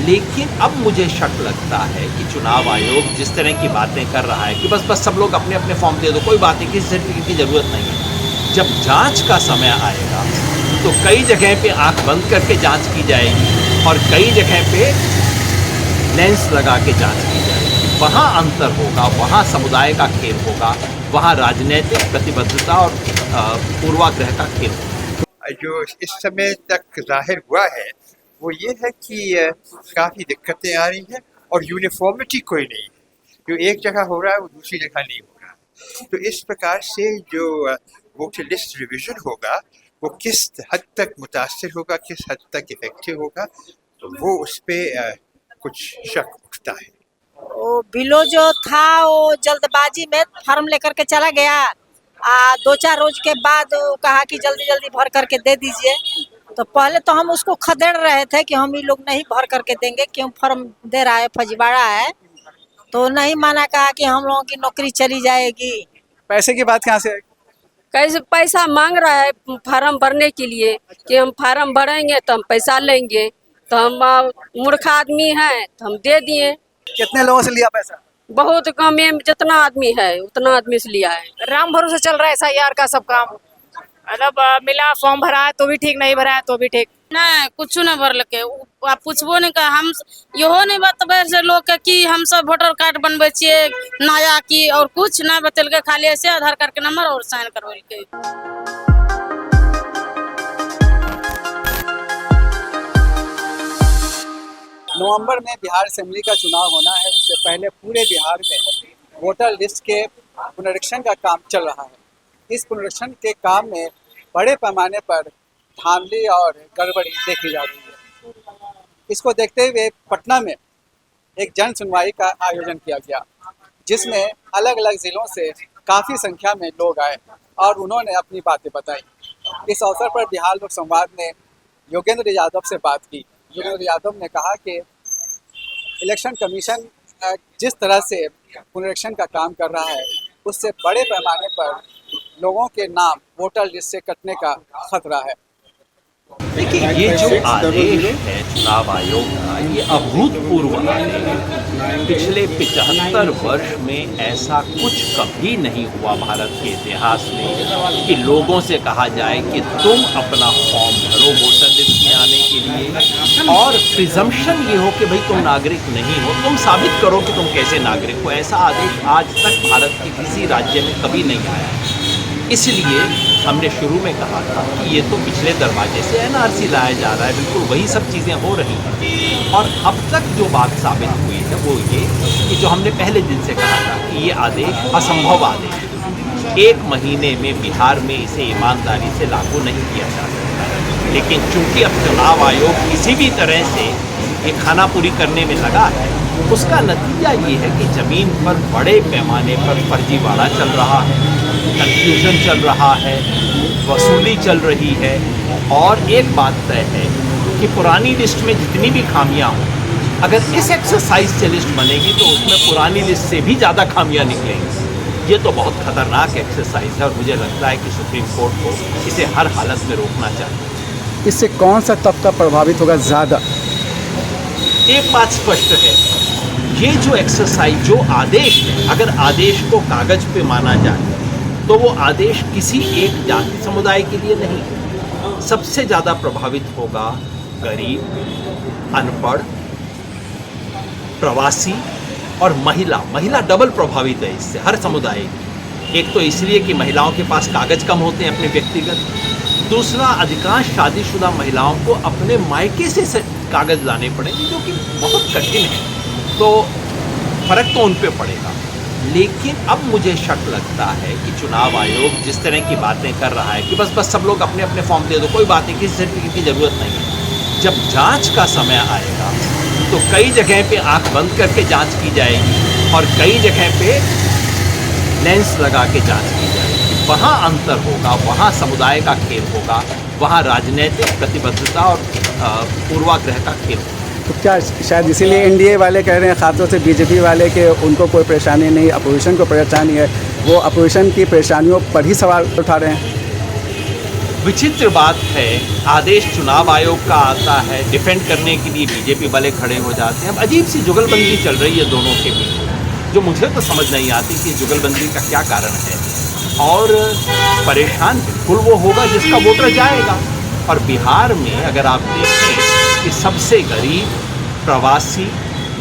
लेकिन अब मुझे शक लगता है कि चुनाव आयोग जिस तरह की बातें कर रहा है कि बस सब लोग अपने अपने फॉर्म दे दो, कोई बात नहीं, किसी सर्टिफिकेट की ज़रूरत नहीं है। जब जांच का समय आएगा तो कई जगह पे आंख बंद करके जांच की जाएगी और कई जगह पे लेंस लगा के जांच की जाएगी। वहाँ अंतर होगा, वहाँ समुदाय का खेल होगा, वहाँ राजनीतिक प्रतिबद्धता और पूर्वाग्रह का खेल होगा। जो इस समय तक जाहिर हुआ है वो ये है कि काफ़ी दिक्कतें आ रही हैं और यूनिफॉर्मिटी कोई नहीं है। जो एक जगह हो रहा है वो दूसरी जगह नहीं हो रहा। तो इस प्रकार से जो वोटर लिस्ट रिवीजन होगा वो किस हद तक मुतासिर होगा, किस हद तक इफेक्टिव होगा, तो वो उस पर कुछ शक उठता है। वो बिलो जो था वो जल्दबाजी में फॉर्म लेकर के चला गया। 2-4 रोज के बाद वो कहा कि जल्दी जल्दी भर करके दे दीजिए। तो पहले तो हम उसको खदेड़ रहे थे कि हम ये लोग नहीं भर करके देंगे, क्यों फॉर्म दे रहा है, फर्जीवाड़ा है। तो नहीं माना, कहा कि हम लोगों की नौकरी चली जाएगी। पैसे की बात कहाँ से है? कैसे पैसा मांग रहा है फार्म भरने के लिए कि हम फार्म भरेंगे तो हम पैसा लेंगे। तो हम मूर्ख आदमी हैं तो हम दे दिए। कितने लोगों से लिया पैसा? बहुत कम है, जितना आदमी है उतना आदमी से लिया है। राम भरोसे चल रहा है SIR का सब काम। मतलब मिला, फॉर्म भरा है तो भी ठीक, नहीं भरा है तो भी ठीक। नहीं कुछ न भर लगे, आप पूछबो नहीं का हम यहो नहीं बतबे से लोग के कि हम सब वोटर कार्ड बनबे छिए नया की, और कुछ नहीं बतल के, खाली ऐसे आधार कार्ड के नंबर और साइन करवल के। नवंबर में बिहार असेंबली का चुनाव होना है। उससे पहले पूरे बिहार में वोटर लिस्ट के पुनरीक्षण का काम चल रहा है। इस पुनरीक्षण के काम में बड़े पैमाने पर धांधली और गड़बड़ी देखी जा रही है। इसको देखते हुए पटना में एक जन सुनवाई का आयोजन किया गया, जिसमें अलग अलग ज़िलों से काफ़ी संख्या में लोग आए और उन्होंने अपनी बातें बताई। इस अवसर पर बिहार लोक संवाद ने योगेंद्र यादव से बात की। योगेंद्र यादव ने कहा कि इलेक्शन कमीशन जिस तरह से पुनरीक्षण का काम कर रहा है उससे बड़े पैमाने पर लोगों के नाम वोटर लिस्ट से कटने का खतरा है। देखिए, ये जो आदेश है चुनाव आयोग का, ये अभूतपूर्व आदेश है। पिछले 75 वर्ष में ऐसा कुछ कभी नहीं हुआ भारत के इतिहास में कि लोगों से कहा जाए कि तुम अपना फॉर्म भरो वोटर लिस्ट में आने के लिए, और प्रिजम्पशन ये हो कि भाई तुम नागरिक नहीं हो, तुम साबित करो कि तुम कैसे नागरिक हो। ऐसा आदेश आज तक भारत के किसी राज्य में कभी नहीं आया। इसलिए हमने शुरू में कहा था कि ये तो पिछले दरवाजे से NRC लाया जा रहा है, बिल्कुल वही सब चीज़ें हो रही हैं। और अब तक जो बात साबित हुई है वो ये कि जो हमने पहले दिन से कहा था कि ये आदेश असंभव आदेश है, 1 महीने में बिहार में इसे ईमानदारी से लागू नहीं किया जा सकता। लेकिन चूंकि अब चुनाव आयोग किसी भी तरह से ये खाना पूरी करने में लगा है, उसका नतीजा ये है कि ज़मीन पर बड़े पैमाने पर फर्जीवाड़ा चल रहा है, कंफ्यूजन चल रहा है, वसूली चल रही है। और एक बात तय है कि पुरानी लिस्ट में जितनी भी खामियां हों, अगर इस एक्सरसाइज से लिस्ट बनेगी तो उसमें पुरानी लिस्ट से भी ज़्यादा खामियां निकलेंगी। ये तो बहुत खतरनाक एक्सरसाइज है और मुझे लगता है कि सुप्रीम कोर्ट को इसे हर हालत में रोकना चाहिए। इससे कौन सा तबका प्रभावित होगा ज़्यादा? एक बात स्पष्ट है, ये जो एक्सरसाइज, जो आदेश है, अगर आदेश को कागज पे माना जाए तो वो आदेश किसी एक जाति समुदाय के लिए नहीं है। सबसे ज़्यादा प्रभावित होगा गरीब, अनपढ़, प्रवासी और महिला डबल प्रभावित है इससे, हर समुदाय की। एक तो इसलिए कि महिलाओं के पास कागज कम होते हैं अपने व्यक्तिगत, दूसरा अधिकांश शादीशुदा महिलाओं को अपने मायके से कागज लाने पड़ेंगे, जो कि बहुत कठिन है। तो फर्क तो उन पे पड़ेगा। लेकिन अब मुझे शक लगता है कि चुनाव आयोग जिस तरह की बातें कर रहा है कि बस सब लोग अपने अपने फॉर्म दे दो, कोई बात नहीं, किसी सर्टिफिकेट की ज़रूरत नहीं है। जब जांच का समय आएगा तो कई जगह पे आंख बंद करके जांच की जाएगी और कई जगह पे लेंस लगा के जांच की जाएगी। वहाँ अंतर होगा, वहाँ समुदाय का खेल होगा, वहाँ राजनीतिक प्रतिबद्धता और पूर्वाग्रह का खेल होगा। तो क्या शायद इसीलिए NDA वाले कह रहे हैं, खासतौर से BJP वाले, कि उनको कोई परेशानी नहीं, अपोजिशन को परेशानी है, वो अपोजिशन की परेशानियों पर ही सवाल उठा रहे हैं? विचित्र बात है, आदेश चुनाव आयोग का आता है, डिफेंड करने के लिए बीजेपी वाले खड़े हो जाते हैं। अब अजीब सी जुगलबंदी चल रही है दोनों के बीच, जो मुझे तो समझ नहीं आती कि जुगलबंदी का क्या कारण है। और परेशान बिल्कुल वो होगा जिसका वोटर जाएगा। और बिहार में अगर आप देखें कि सबसे गरीब प्रवासी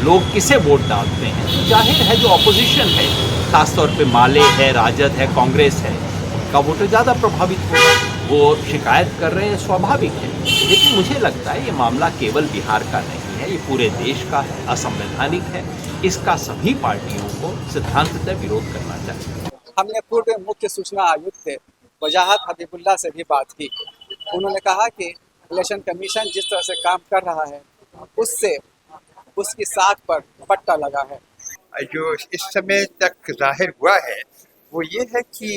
लोग किसे वोट डालते हैं, तो जाहिर है जो ऑपोजिशन है, खासतौर पे माले है, राजद है, कांग्रेस है, उनका वोटर ज़्यादा प्रभावित होगा। वो शिकायत कर रहे हैं, स्वाभाविक है। लेकिन मुझे लगता है ये मामला केवल बिहार का नहीं है, ये पूरे देश का है, असंवैधानिक है। इसका सभी पार्टियों को सिद्धांततः विरोध करना चाहिए। हमने पूर्व मुख्य सूचना आयुक्त वजाहत हबीबुल्ला से भी बात की। उन्होंने कहा कि इलेक्शन कमीशन जिस तरह से काम कर रहा है उससे उसकी साख पर पट्टा लगा है। जो इस समय तक जाहिर हुआ है वो ये है कि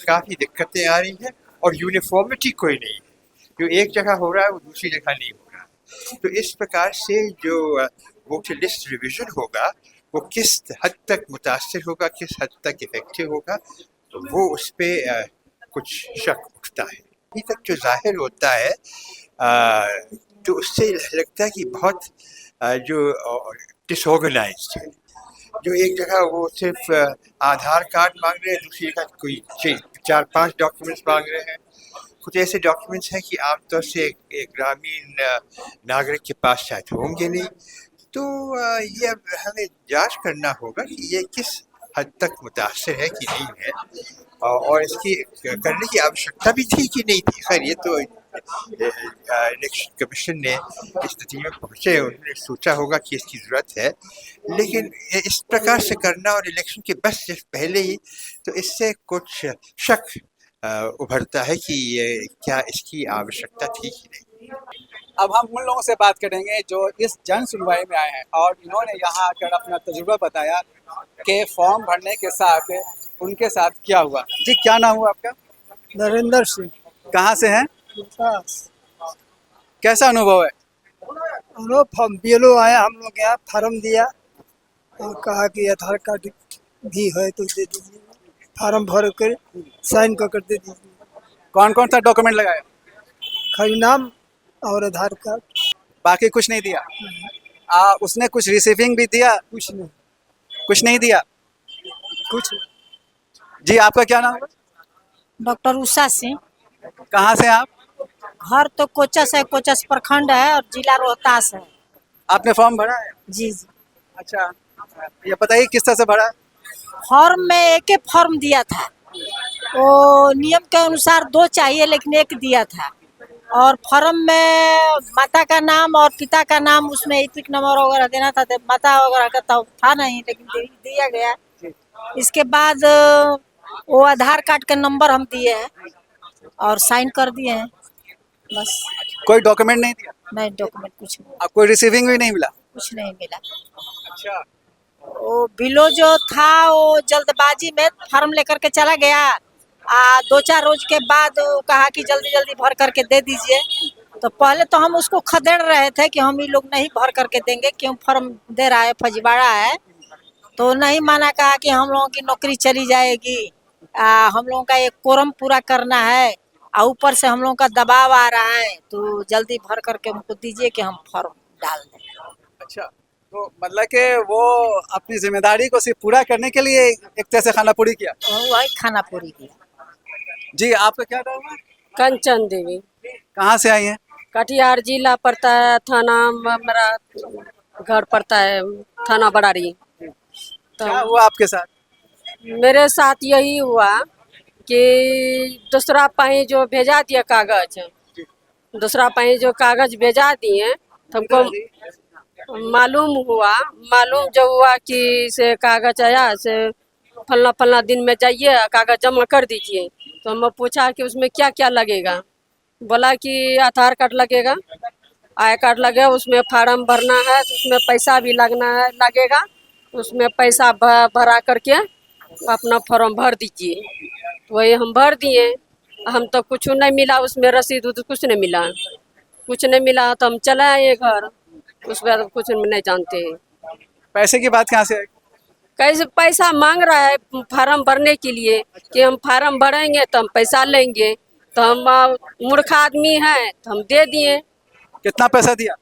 काफ़ी दिक्कतें आ रही हैं और यूनिफॉर्मिटी कोई नहीं है। जो एक जगह हो रहा है वो दूसरी जगह नहीं हो रहा। तो इस प्रकार से जो वोटर लिस्ट रिवीजन होगा वो किस हद तक मुतासर होगा, किस हद तक इफेक्टिव होगा, तो वो उस पर कुछ शक उठता है। अभी तक जो जाहिर होता है तो उससे लगता है कि बहुत जो डिसऑर्गेनाइज्ड है। जो एक जगह वो सिर्फ आधार कार्ड मांग रहे हैं, दूसरी जगह कोई 4-5 डॉक्यूमेंट्स मांग रहे हैं। कुछ ऐसे डॉक्यूमेंट्स हैं कि आमतौर से एक ग्रामीण नागरिक के पास शायद होंगे नहीं। तो ये अब हमें जांच करना होगा कि ये किस हद तक मुतासर है कि नहीं है, और इसकी करने की आवश्यकता भी थी कि नहीं थी। खैर ये तो इलेक्शन कमीशन ने इस नतीजे में पहुँचे, उन्होंने सोचा होगा कि इसकी ज़रूरत है। लेकिन इस प्रकार से करना और इलेक्शन के बस पहले ही, तो इससे कुछ शक उभरता है कि ये क्या इसकी आवश्यकता थी कि नहीं। अब हम उन लोगों से बात करेंगे जो इस जन सुनवाई में आए हैं और इन्होंने यहाँ आकर अपना तजुर्बा बताया कि फॉर्म भरने के साथ उनके साथ क्या हुआ। जी क्या नाम हुआ आपका? नरेंद्र सिंह। कहाँ से हैं? बस कैसा अनुभव है? हम लोग बीएलओ आए, हम लोग यहाँ फार्म दिया और कहा कि आधार कार्ड भी है तो दे दीजिए। फार्म भर कर साइन कर दे दीजिए। कौन कौन सा डॉक्यूमेंट लगाया? खाली नाम और आधार कार्ड, बाकी कुछ नहीं दिया? उसने कुछ रिसीविंग भी दिया? कुछ नहीं। कुछ नहीं दिया। कुछ जी आपका क्या नाम है? डॉक्टर उषा सिंह। कहाँ से आप? घर तो कोचस है, कोचस प्रखंड है और जिला रोहतास है। आपने फॉर्म भरा है? जी जी। अच्छा, ये बताइए किस तरह से भरा? फॉर्म में एक ही फॉर्म दिया था, वो नियम के अनुसार 2 चाहिए लेकिन 1 दिया था। और फॉर्म में माता का नाम और पिता का नाम, उसमें एपिक नंबर वगैरह देना था, माता वगैरह का तो था नहीं लेकिन दिया गया। इसके बाद वो आधार कार्ड का नंबर हम दिए हैं और साइन कर दिए हैं, बस। कोई डॉक्यूमेंट नहीं दिया? नहीं, डॉक्यूमेंट कुछ नहीं, आपको रिसीविंग भी नहीं मिला? कुछ नहीं मिला। अच्छा, वो बिलो जो था वो जल्दबाजी में फॉर्म लेकर के चला गया। 2-4 रोज के बाद वो कहा कि जल्दी जल्दी भर करके दे दीजिए। तो पहले तो हम उसको खदेड़ रहे थे कि हम ये लोग नहीं भर करके देंगे, क्यों फॉर्म दे रहा है, फर्जीवाड़ा है। तो नहीं माना, कहा कि हम लोगों की नौकरी चली जाएगी, हम लोगों का एक कोरम पूरा करना है और ऊपर से हम लोगों का दबाव आ रहा है, तो जल्दी भर करके हमको दीजिए कि हम फॉर्म डाल दें। अच्छा, तो मतलब कि वो अपनी जिम्मेदारी को सिर्फ पूरा करने के लिए एक तरह से खाना पूरी किया? वही खाना पूरी किया। जी आपका क्या नाम है? कंचन देवी। कहाँ से आई हैं? कटिहार जिला पड़ता है, थाना मेरा घर पड़ता है, थाना बड़ारी। क्या हुआ आपके साथ? मेरे साथ यही हुआ कि दूसरा पाई जो भेजा दिया कागज, दूसरा पाई जो कागज भेजा दिए, तो हमको मालूम जो हुआ कि से कागज आया से फलना फलना दिन में जाइए कागज जमा कर दीजिए। तो हम पूछा कि उसमें क्या क्या लगेगा, बोला कि आधार कार्ड लगेगा, आई कार्ड लगेगा, उसमें फार्म भरना है, उसमें पैसा भी लगेगा, उसमें पैसा भरा करके अपना फॉर्म भर दीजिए। तो वही हम भर दिए, हम तो कुछ नहीं मिला उसमें, रसीद कुछ नहीं मिला, तो हम चले आए घर। उस बाद कुछ नहीं जानते हैं। पैसे की बात कहाँ से आई? कैसे पैसा मांग रहा है फार्म भरने के लिए कि हम फार्म भरेंगे तो हम पैसा लेंगे, तो हम मूर्ख आदमी हैं तो हम दे दिए। कितना पैसा दिया?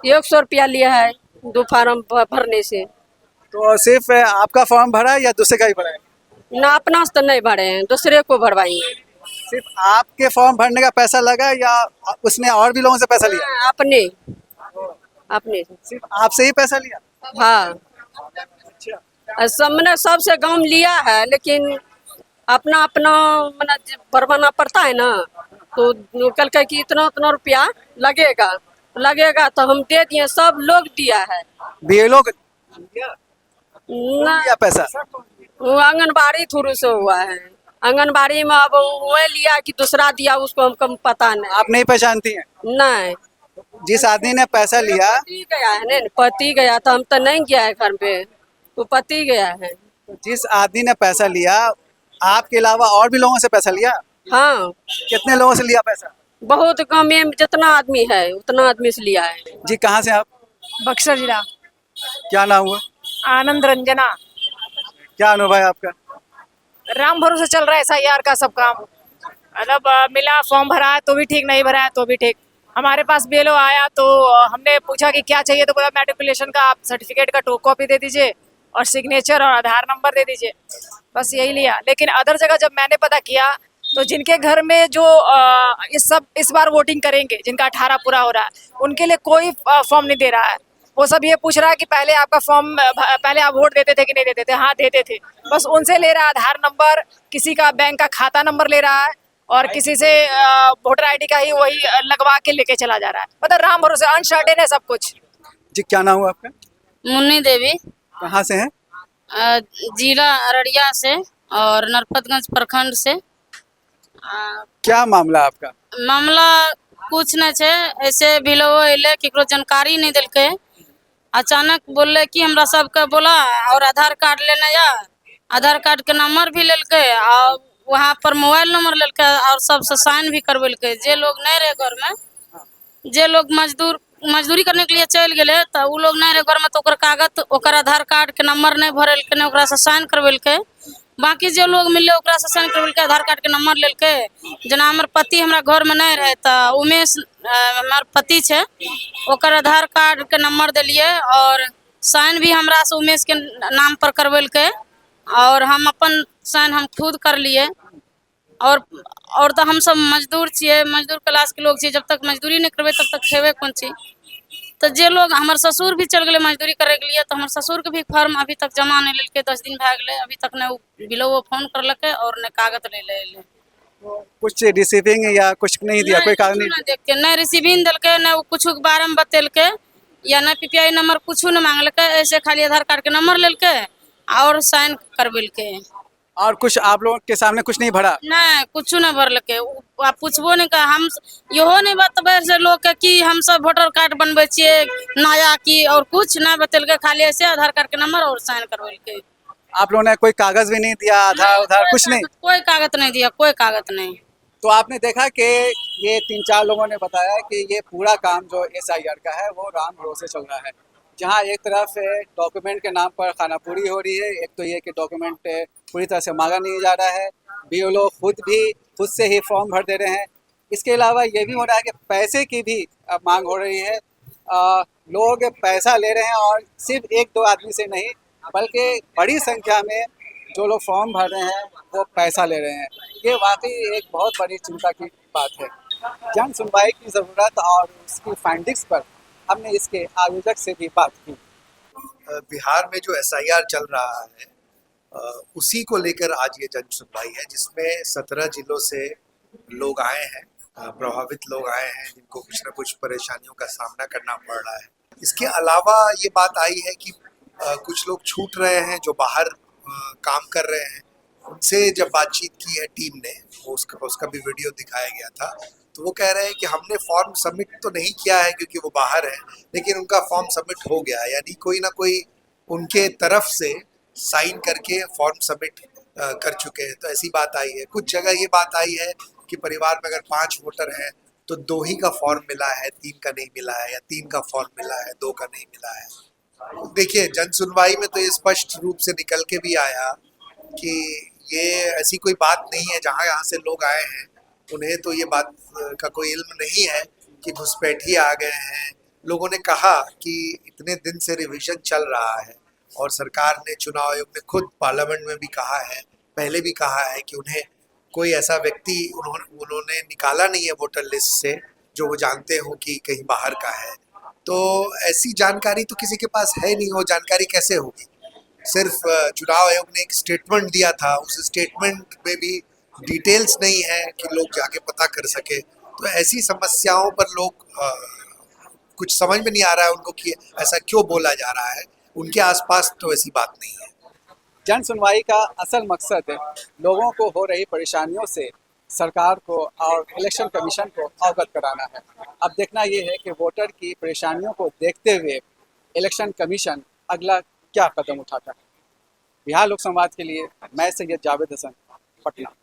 100 रुपया लिया है 2 फार्म भरने से। तो सिर्फ आपका फॉर्म भरा है या दूसरे का ही भरा है? ना अपना से तो नहीं भरे हैं, दूसरे को भरवाएंगे। सिर्फ आपके फॉर्म भरने का पैसा लगा या उसने और भी लोगों से पैसा लिया? अपने अपने सिर्फ आपसे ही पैसा लिया? हाँ, सब मैंने सबसे गम लिया है, लेकिन अपना अपना मैंने भरवाना पड़ता है ना, तो कल कह कि इतना उतना रुपया लगेगा तो हम दे दिए, सब लोग दिया है। बीएलओ ना दिया पैसा? वो आंगनबाड़ी थ्रू से हुआ है। आंगनबाड़ी में अब वो लिया कि दूसरा दिया, उसको हमको पता नहीं। आप नहीं पहचानती हैं? नहीं, जिस आदमी ने पैसा लिया, पति गया है ना, पति गया तो हम तो नहीं गया है घर पे, तो पति गया है। जिस आदमी ने पैसा लिया आपके अलावा और भी लोगों से पैसा लिया? हाँ, कितने लोगों से लिया पैसा? बहुत कम है, जितना आदमी है उतना आदमी से लिया है। जी कहाँ से आप? बक्सर जिला। क्या नाम हुआ? आनंद रंजना। क्या अनुभव है आपका? राम भरोसे चल रहा है SIR का सब काम। मतलब मिला, फॉर्म भरा है तो भी ठीक, नहीं भरा है तो भी ठीक। हमारे पास BLO आया तो हमने पूछा कि क्या चाहिए, तो बोला मैट्रिकुलेशन का आप सर्टिफिकेट का 2 कॉपी दे दीजिए और सिग्नेचर और आधार नंबर दे दीजिए, बस यही लिया। लेकिन अदर जगह जब मैंने पता किया तो जिनके घर में जो इस बार वोटिंग करेंगे, जिनका 18 पूरा हो रहा है, उनके लिए कोई फॉर्म नहीं दे रहा है। वो सब ये पूछ रहा है कि पहले आपका फॉर्म, पहले आप वोट देते थे कि नहीं देते थे? हाँ देते थे, बस उनसे ले रहा है आधार नंबर, किसी का बैंक का खाता नंबर ले रहा है और किसी से वोटर ID का ही वही लगवा के लेके चला जा रहा है। मतलब राम भरोसे अनसर्टेन है सब कुछ। जी क्या नाम हुआ आपका? मुन्नी देवी, कहाँ से हैं? जिला अररिया से और नरपतगंज प्रखंड से। क्या मामला आपका? मामला कुछ नहीं छे, ऐसे भिलो अइले, केकरो जानकारी नहीं दिलके, अचानक बोलले कि हमरा सबके बोला और आधार कार्ड लेने जा, आधार कार्ड के नंबर भी लेलके और वहाँ पर मोबाइल नंबर लेलके और सबसे साइन भी करवेलके। जे लोग नहीं रहे घर में, जे लोग मजदूरी करने के लिए चल गए तो उ लोग नहीं रहे घर में, तो ओकर कागज, ओकर आधार कार्ड के नंबर नहीं भरेलके, नहीं ओकरा से साइन करवेलके। बाकी जो लोग मिले ओकरा से साइन करवेलके, आधार कार्ड के नंबर लेलके। जना हमर पति हमरा घर में नहीं रहे तो उमेश हमार पति छे, ओकर आधार कार्ड के नंबर दिलिए और साइन भी हमरा से उमेश के नाम पर करवेलके और हम अपन साइन हम खुद कर लिए। और तो हम सब मजदूर छिए, मजदूर क्लास के लोग छिए, जब तक मजदूरी नहीं करबे तब तक खेबे कौन चीज। तो जे लोग, हमार ससुर भी चल गए मजदूरी करे के लिए, तो हमार ससुर के भी फॉर्म अभी तक जमा नहीं लेके, 10 दिन भए गए, अभी तक नहीं बिलो फोन करलके और नहीं कागज ले ले। कुछ रिसीविंग या कुछ नहीं दिया? कोई कागज नहीं देख के नहीं रिसीविंग दिलके, नहीं कुछ के बारे में बतेलके या नहीं PPI नंबर कुछ नहीं मांगलके, ऐसे खाली आधार कार्ड के नंबर लेलके और साइन करवेलके। और कुछ आप लोगों के सामने कुछ नहीं भरा? नहीं, कुछ नहीं भरलके। आप पूछबो नहीं का, हम इहो नहीं बतबे से लोग के कि हम सब वोटर कार्ड बनबे छिए नया की, और कुछ नहीं बतेलके, खाली ऐसे आधार कार्ड के नंबर और साइन करवेलके। आप लोगों ने कोई कागज भी नहीं दिया? आधार कुछ नहीं? कोई कागज नहीं दिया, कोई कागज नहीं। तो आपने देखा कि ये 3-4 लोगों ने बताया कि ये पूरा काम जो SIR का है वो राम भरोसे चल रहा है, जहाँ एक तरफ डॉक्यूमेंट के नाम पर खानापूरी हो रही है, एक तो ये कि डॉक्यूमेंट पूरी तरह से मांगा नहीं जा रहा है, BLO खुद से ही फॉर्म भर दे रहे हैं। इसके अलावा ये भी हो रहा है कि पैसे की भी मांग हो रही है, लोग पैसा ले रहे हैं और सिर्फ 1-2 आदमी से नहीं बल्कि बड़ी संख्या में जो लोग फॉर्म भर रहे हैं वो पैसा ले रहे हैं। ये वाकई एक बहुत बड़ी चिंता की बात है। जन सुनवाई की ज़रूरत और उसकी फाइंडिंग्स पर हमने इसके आयोजक से भी बात की। बिहार में जो SIR चल रहा है उसी को लेकर आज ये जन सुनवाई है, जिसमें 17 जिलों से लोग आए हैं, प्रभावित लोग आए हैं, जिनको कुछ न कुछ परेशानियों का सामना करना पड़ रहा है। इसके अलावा ये बात आई है कि कुछ लोग छूट रहे हैं जो बाहर काम कर रहे हैं। उनसे जब बातचीत की है टीम ने, उसका भी वीडियो दिखाया गया था, तो वो कह रहे हैं कि हमने फॉर्म सबमिट तो नहीं किया है क्योंकि वो बाहर है, लेकिन उनका फॉर्म सबमिट हो गया है, यानी कोई ना कोई उनके तरफ से साइन करके फॉर्म सबमिट कर चुके हैं। तो ऐसी बात आई है। कुछ जगह ये बात आई है कि परिवार में अगर 5 वोटर हैं तो 2 ही का फॉर्म मिला है, 3 का नहीं मिला है, या 3 का फॉर्म मिला है, 2 का नहीं मिला है। देखिए, जन सुनवाई में तो ये स्पष्ट रूप से निकल के भी आया कि ये ऐसी कोई बात नहीं है। जहाँ यहाँ से लोग आए हैं उन्हें तो ये बात का कोई इल्म नहीं है कि घुसपैठी आ गए हैं। लोगों ने कहा कि इतने दिन से रिवीजन चल रहा है और सरकार ने, चुनाव आयोग ने खुद पार्लियामेंट में भी कहा है, पहले भी कहा है कि उन्हें कोई ऐसा व्यक्ति उन्होंने निकाला नहीं है वोटर लिस्ट से जो वो जानते हो कि कहीं बाहर का है। तो ऐसी जानकारी तो किसी के पास है नहीं, वो जानकारी कैसे होगी? सिर्फ चुनाव आयोग ने एक स्टेटमेंट दिया था, उस स्टेटमेंट में भी डिटेल्स नहीं है कि लोग जाके पता कर सके। तो ऐसी समस्याओं पर लोग कुछ समझ में नहीं आ रहा है उनको कि ऐसा क्यों बोला जा रहा है। उनके आसपास तो ऐसी बात नहीं है। जन सुनवाई का असल मकसद लोगों को हो रही परेशानियों से सरकार को और इलेक्शन कमीशन को अवगत कराना है। अब देखना ये है कि वोटर की परेशानियों को देखते हुए इलेक्शन कमीशन अगला क्या कदम उठाता है। बिहार लोक संवाद के लिए मैं सैयद जावेद हसन, पटना।